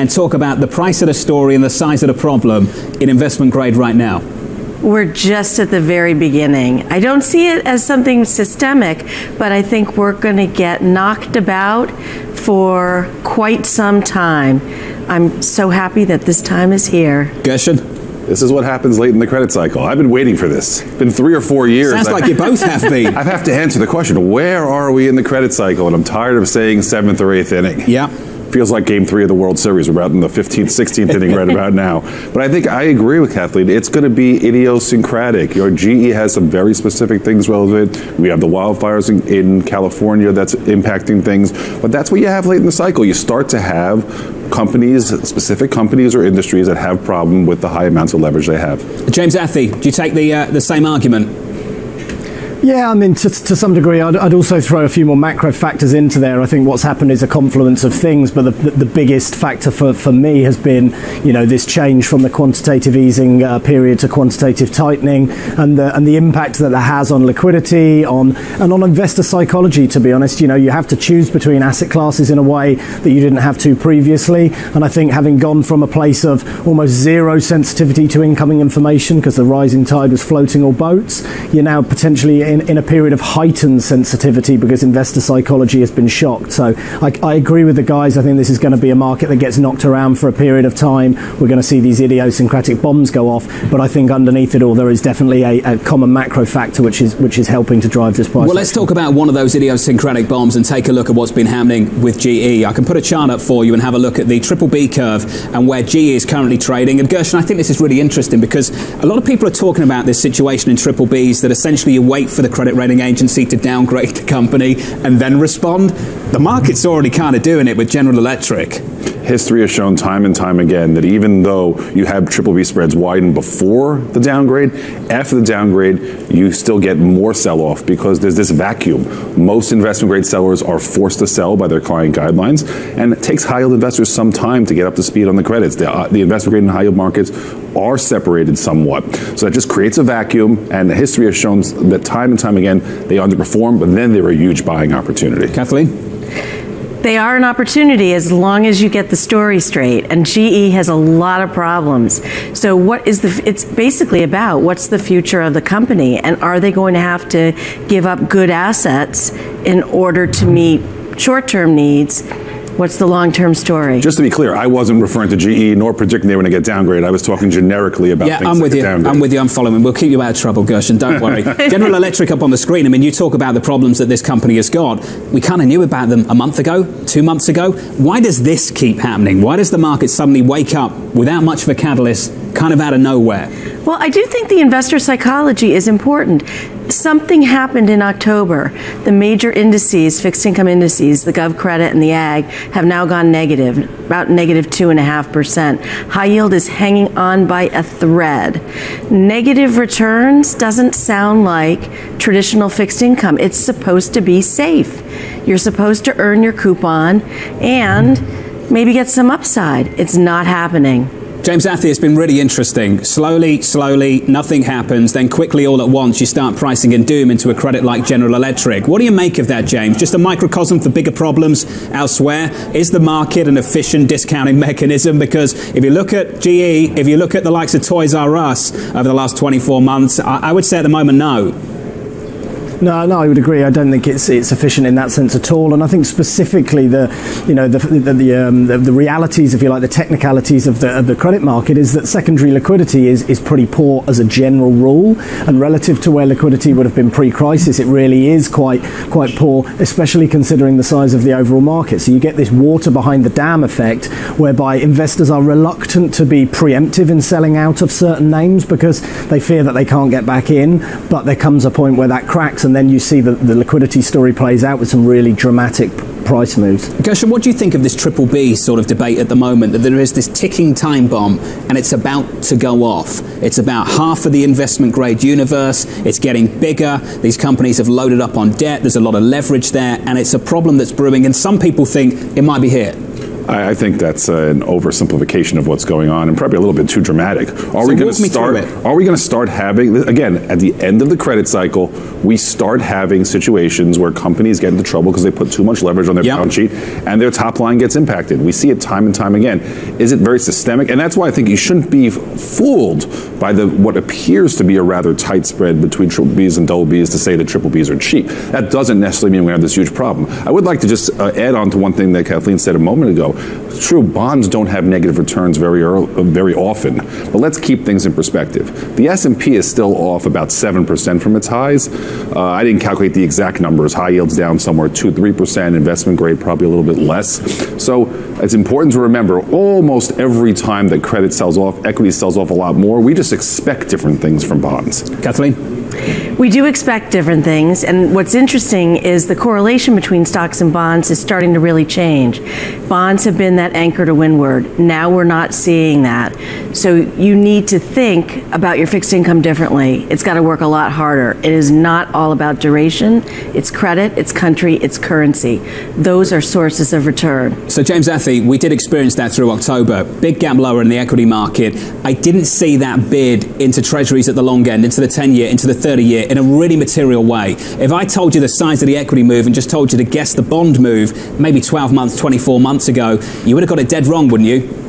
and talk about the price of the story and the size of the problem in investment grade right now? We're just at the very beginning. I don't see it as something systemic, but I think we're going to get knocked about for quite some time. I'm so happy that this time is here. Gershon? This is what happens late in the credit cycle. I've been waiting for this. It's been 3 or 4 years. Sounds like you both have been. I have to answer the question, where are we in the credit cycle? And I'm tired of saying 7th or 8th inning. Yeah. Feels like game 3 of the World Series. We're about in the 15th, 16th inning right about now. But I think I agree with Kathleen. It's going to be idiosyncratic. GE has some very specific things relevant. We have the wildfires in California that's impacting things. But that's what you have late in the cycle. You start to have companies, specific companies or industries that have problem with the high amounts of leverage they have. James Athey, do you take the same argument? Yeah, I mean, to some degree, I'd also throw a few more macro factors into there. I think what's happened is a confluence of things, but the biggest factor for me has been, this change from the quantitative easing period to quantitative tightening, and the impact that has on liquidity, on investor psychology. To be honest, you have to choose between asset classes in a way that you didn't have to previously, and I think having gone from a place of almost zero sensitivity to incoming information because the rising tide was floating all boats, you're now potentially in a period of heightened sensitivity because investor psychology has been shocked. So I agree with the guys. I think this is going to be a market that gets knocked around for a period of time. We're going to see these idiosyncratic bombs go off, but I think underneath it all there is definitely a common macro factor which is helping to drive this price. Well, let's talk about one of those idiosyncratic bombs and take a look at what's been happening with GE. I can put a chart up for you and have a look at the triple B curve and where GE is currently trading. And Gershon, I think this is really interesting because a lot of people are talking about this situation in triple Bs that essentially you wait for the credit rating agency to downgrade the company and then respond. The market's already kind of doing it with General Electric. History has shown time and time again that even though you have triple B spreads widen before the downgrade, after the downgrade, you still get more sell-off because there's this vacuum. Most investment grade sellers are forced to sell by their client guidelines, and it takes high yield investors some time to get up to speed on the credits. The investment grade and high yield markets are separated somewhat. So that just creates a vacuum, and history has shown that time and time again, they underperform, but then they're a huge buying opportunity. Kathleen? They are an opportunity as long as you get the story straight, and GE has a lot of problems. So it's basically about what's the future of the company, and are they going to have to give up good assets in order to meet short-term needs? What's the long-term story? Just to be clear, I wasn't referring to GE nor predicting they were going to get downgraded. I was talking generically about things I'm with you. Downgraded. I'm with you. I'm following. We'll keep you out of trouble, Gershon. Don't worry. General Electric up on the screen. I mean, you talk about the problems that this company has got. We kind of knew about them a month ago, 2 months ago. Why does this keep happening? Why does the market suddenly wake up without much of a catalyst, kind of out of nowhere? Well, I do think the investor psychology is important. Something happened in October. The major indices, fixed income indices, the Gov Credit and the Ag, have now gone negative, about negative 2.5%. High yield is hanging on by a thread. Negative returns doesn't sound like traditional fixed income. It's supposed to be safe. You're supposed to earn your coupon and maybe get some upside. It's not happening. James Athey, it's been really interesting. Slowly, nothing happens. Then quickly, all at once, you start pricing in doom into a credit like General Electric. What do you make of that, James? Just a microcosm for bigger problems elsewhere? Is the market an efficient discounting mechanism? Because if you look at GE, if you look at the likes of Toys R Us over the last 24 months, I would say at the moment, no. No, I would agree. I don't think it's efficient in that sense at all. And I think specifically the realities, if you like, the technicalities of the credit market is that secondary liquidity is pretty poor as a general rule. And relative to where liquidity would have been pre-crisis, it really is quite poor, especially considering the size of the overall market. So you get this water behind the dam effect, whereby investors are reluctant to be preemptive in selling out of certain names because they fear that they can't get back in. But there comes a point where that cracks, and then you see the liquidity story plays out with some really dramatic price moves. Gershon, what do you think of this triple B sort of debate at the moment, that there is this ticking time bomb and it's about to go off? It's about half of the investment grade universe. It's getting bigger. These companies have loaded up on debt. There's a lot of leverage there, and it's a problem that's brewing, and some people think it might be here. I think that's an oversimplification of what's going on, and probably a little bit too dramatic. Are we going to start having, again, at the end of the credit cycle, we start having situations where companies get into trouble because they put too much leverage on their balance sheet and their top line gets impacted. We see it time and time again. Is it very systemic? And that's why I think you shouldn't be fooled by what appears to be a rather tight spread between triple Bs and double Bs to say that triple Bs are cheap. That doesn't necessarily mean we have this huge problem. I would like to just add on to one thing that Kathleen said a moment ago. It's true, bonds don't have negative returns very often, but let's keep things in perspective. The S&P is still off about 7% from its highs. I didn't calculate the exact numbers. High yield's down somewhere 2-3%, investment grade probably a little bit less. So it's important to remember, almost every time that credit sells off, equity sells off a lot more, we just expect different things from bonds. Kathleen? We do expect different things, and what's interesting is the correlation between stocks and bonds is starting to really change. Bonds have been that anchor to windward. Now we're not seeing that. So you need to think about your fixed income differently. It's got to work a lot harder. It is not all about duration. It's credit, it's country, it's currency. Those are sources of return. So James Athey, we did experience that through October. Big gap lower in the equity market. I didn't see that bid into treasuries at the long end, into the 10-year, into the 30-year in a really material way. If I told you the size of the equity move and just told you to guess the bond move maybe 12 months, 24 months ago, you would have got it dead wrong, wouldn't you?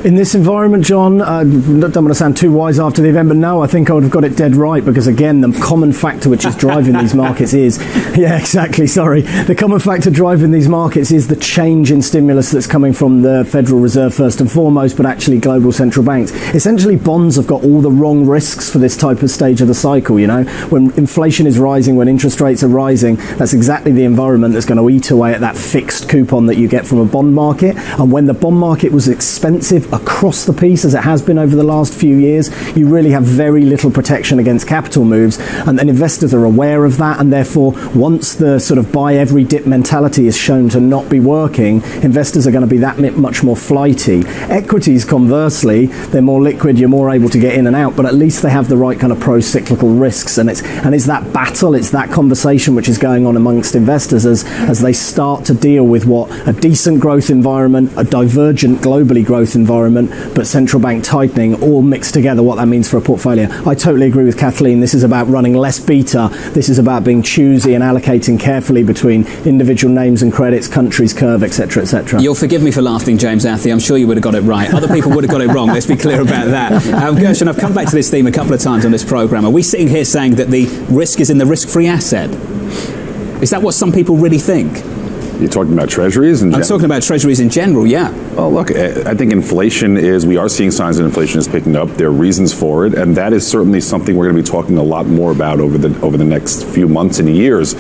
In this environment, John, I don't want to sound too wise after the event, but no, I think I would have got it dead right, because again, the common factor which is driving these markets is, the common factor driving these markets is the change in stimulus that's coming from the Federal Reserve first and foremost, but actually global central banks. Essentially, bonds have got all the wrong risks for this type of stage of the cycle, you know. When inflation is rising, when interest rates are rising, that's exactly the environment that's going to eat away at that fixed coupon that you get from a bond market. And when the bond market was expensive across the piece, as it has been over the last few years, you really have very little protection against capital moves, and then investors are aware of that, and therefore once the sort of buy every dip mentality is shown to not be working, investors are going to be that much more flighty. Equities, conversely, they're more liquid, you're more able to get in and out, but at least they have the right kind of pro-cyclical risks, and it's that battle, it's that conversation which is going on amongst investors as they start to deal with what a decent growth environment, a divergent globally growth environment, but central bank tightening all mixed together, what that means for a portfolio. I totally agree with Kathleen. This is about running less beta. This is about being choosy and allocating carefully between individual names and credits, countries, curve, etc., etc. You'll forgive me for laughing, James Athey. I'm sure you would have got it right. Other people would have got it wrong. Let's be clear about that. Gershon, I've come back to this theme a couple of times on this programme. Are we sitting here saying that the risk is in the risk-free asset? Is that what some people really think? You're talking about treasuries? I'm talking about treasuries in general, yeah. Well, look, I think we are seeing signs that inflation is picking up. There are reasons for it, and that is certainly something we're going to be talking a lot more about over the next few months and years.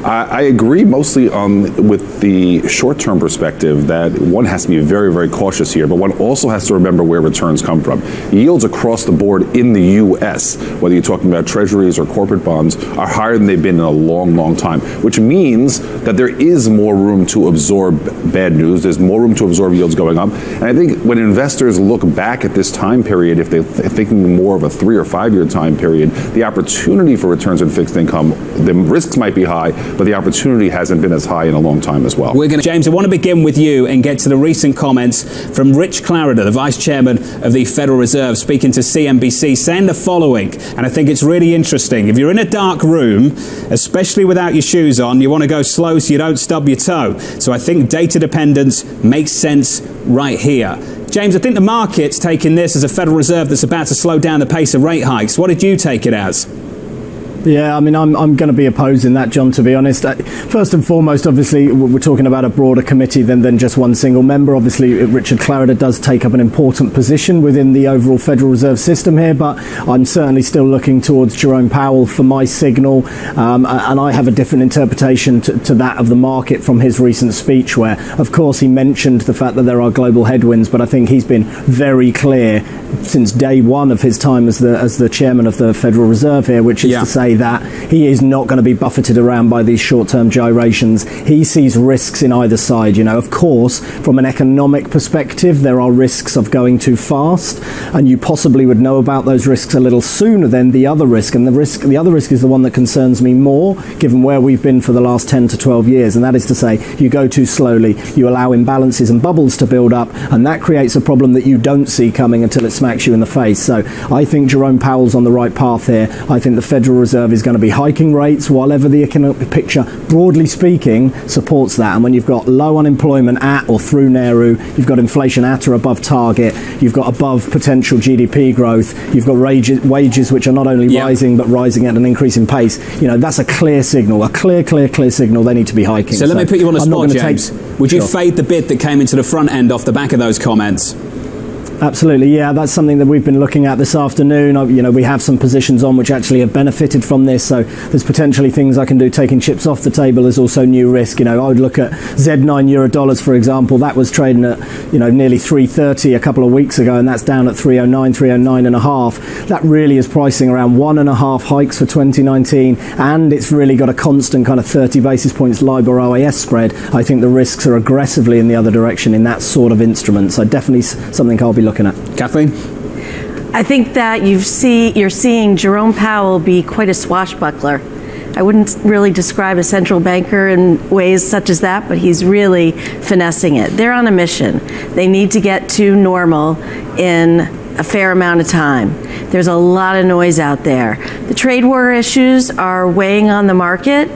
I agree mostly with the short-term perspective that one has to be very, very cautious here, but one also has to remember where returns come from. Yields across the board in the U.S., whether you're talking about treasuries or corporate bonds, are higher than they've been in a long, long time, which means that there is more room to absorb bad news. There's more room to absorb yields going up. And I think when investors look back at this time period, if they're thinking more of a 3 or 5 year time period, the opportunity for returns in fixed income, the risks might be high, but the opportunity hasn't been as high in a long time as well. James, I want to begin with you and get to the recent comments from Rich Clarida, the Vice Chairman of the Federal Reserve, speaking to CNBC, saying the following, and I think it's really interesting. If you're in a dark room, especially without your shoes on, you want to go slow so you don't stub your toe. So I think data dependence makes sense right here. James, I think the market's taking this as a Federal Reserve that's about to slow down the pace of rate hikes. What did you take it as? Yeah, I mean, I'm going to be opposing that, John, to be honest. First and foremost, obviously, we're talking about a broader committee than just one single member. Obviously, Richard Clarida does take up an important position within the overall Federal Reserve system here, but I'm certainly still looking towards Jerome Powell for my signal, and I have a different interpretation to that of the market from his recent speech, where, of course, he mentioned the fact that there are global headwinds, but I think he's been very clear since day one of his time as the chairman of the Federal Reserve here, which is to say say that he is not going to be buffeted around by these short-term gyrations. He sees risks in either side. Of course, from an economic perspective, there are risks of going too fast, and you possibly would know about those risks a little sooner than the other risk. And the other risk is the one that concerns me more, given where we've been for the last 10 to 12 years, and that is to say, you go too slowly, you allow imbalances and bubbles to build up, and that creates a problem that you don't see coming until it smacks you in the face. So I think Jerome Powell's on the right path here. I think the Federal Reserve is going to be hiking rates while ever the economic picture, broadly speaking, supports that. And when you've got low unemployment at or through NAIRU, you've got inflation at or above target, you've got above potential GDP growth, you've got wages which are not only rising but rising at an increasing pace, that's a clear signal, a clear signal they need to be hiking. So let me put you on the spot, James. Would you fade the bid that came into the front end off the back of those comments? Absolutely, yeah. That's something that we've been looking at this afternoon. We have some positions on which actually have benefited from this, so there's potentially things I can do. Taking chips off the table is also new risk. I would look at Z9 euro dollars, for example. That was trading at nearly 330 a couple of weeks ago, and that's down at 309, 309 and a half. That really is pricing around 1.5 hikes for 2019, and it's really got a constant kind of 30 basis points LIBOR OAS spread. I think the risks are aggressively in the other direction in that sort of instrument. So definitely something I'll be looking at. Kathleen? I think that you're seeing Jerome Powell be quite a swashbuckler. I wouldn't really describe a central banker in ways such as that, but he's really finessing it. They're on a mission. They need to get to normal in a fair amount of time. There's a lot of noise out there. The trade war issues are weighing on the market,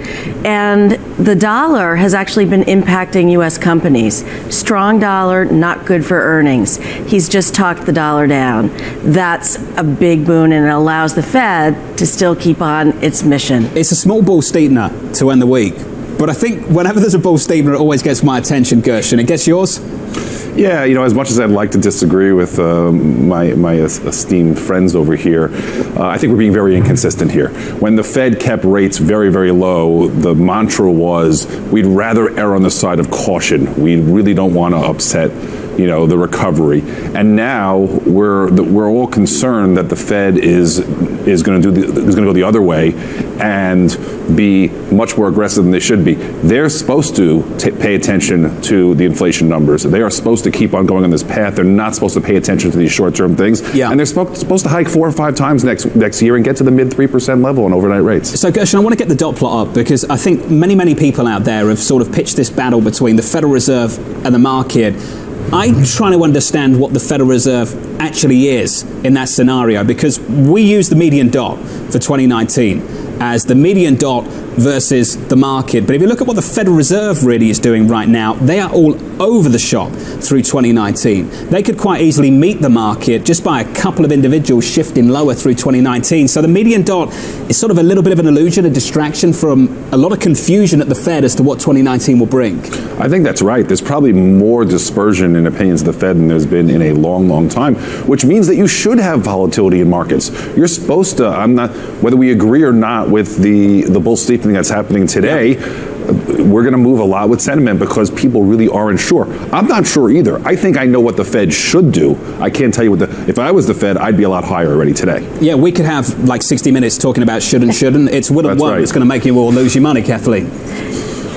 and the dollar has actually been impacting U.S. companies. Strong dollar, not good for earnings. He's just talked the dollar down. That's a big boon, and it allows the Fed to still keep on its mission. It's a small bull steepener to end the week, but I think whenever there's a bull steepener, it always gets my attention, Gershon. It gets yours? Yeah, as much as I'd like to disagree with my esteemed friends over here, I think we're being very inconsistent here. When the Fed kept rates very, very low, the mantra was, we'd rather err on the side of caution. We really don't want to upset the recovery. And now we're all concerned that the Fed is going to go the other way and be much more aggressive than they should be. They're supposed to pay attention to the inflation numbers. They are supposed to keep on going on this path. They're not supposed to pay attention to these short-term things. Yeah. And they're supposed to hike 4 or 5 times next year and get to the mid 3% level on overnight rates. So Gershon, I want to get the dot plot up because I think many people out there have sort of pitched this battle between the Federal Reserve and the market. I'm trying to understand what the Federal Reserve actually is in that scenario, because we use the median dot for 2019 as the median dot versus the market. But if you look at what the Federal Reserve really is doing right now, they are all over the shop through 2019. They could quite easily meet the market just by a couple of individuals shifting lower through 2019. So the median dot is sort of a little bit of an illusion, a distraction from a lot of confusion at the Fed as to what 2019 will bring. I think that's right. There's probably more dispersion in opinions of the Fed than there's been in a long time, which means that you should have volatility in markets. You're supposed to, whether we agree or not with the bull steepening that's happening today, we're going to move a lot with sentiment because people really aren't sure. I'm not sure either. I think I know what the Fed should do. I can't tell you if I was the Fed, I'd be a lot higher already today. Yeah, we could have like 60 minutes talking about should and shouldn't. It's would and won't. Right. It's going to make you all lose your money, Kathleen.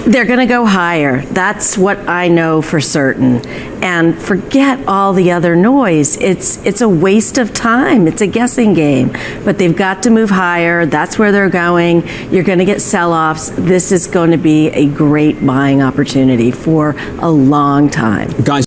They're going to go higher. That's what I know for certain. And forget all the other noise. It's a waste of time. It's a guessing game. But they've got to move higher. That's where they're going. You're going to get sell-offs. This is going to be a great buying opportunity for a long time. Guys,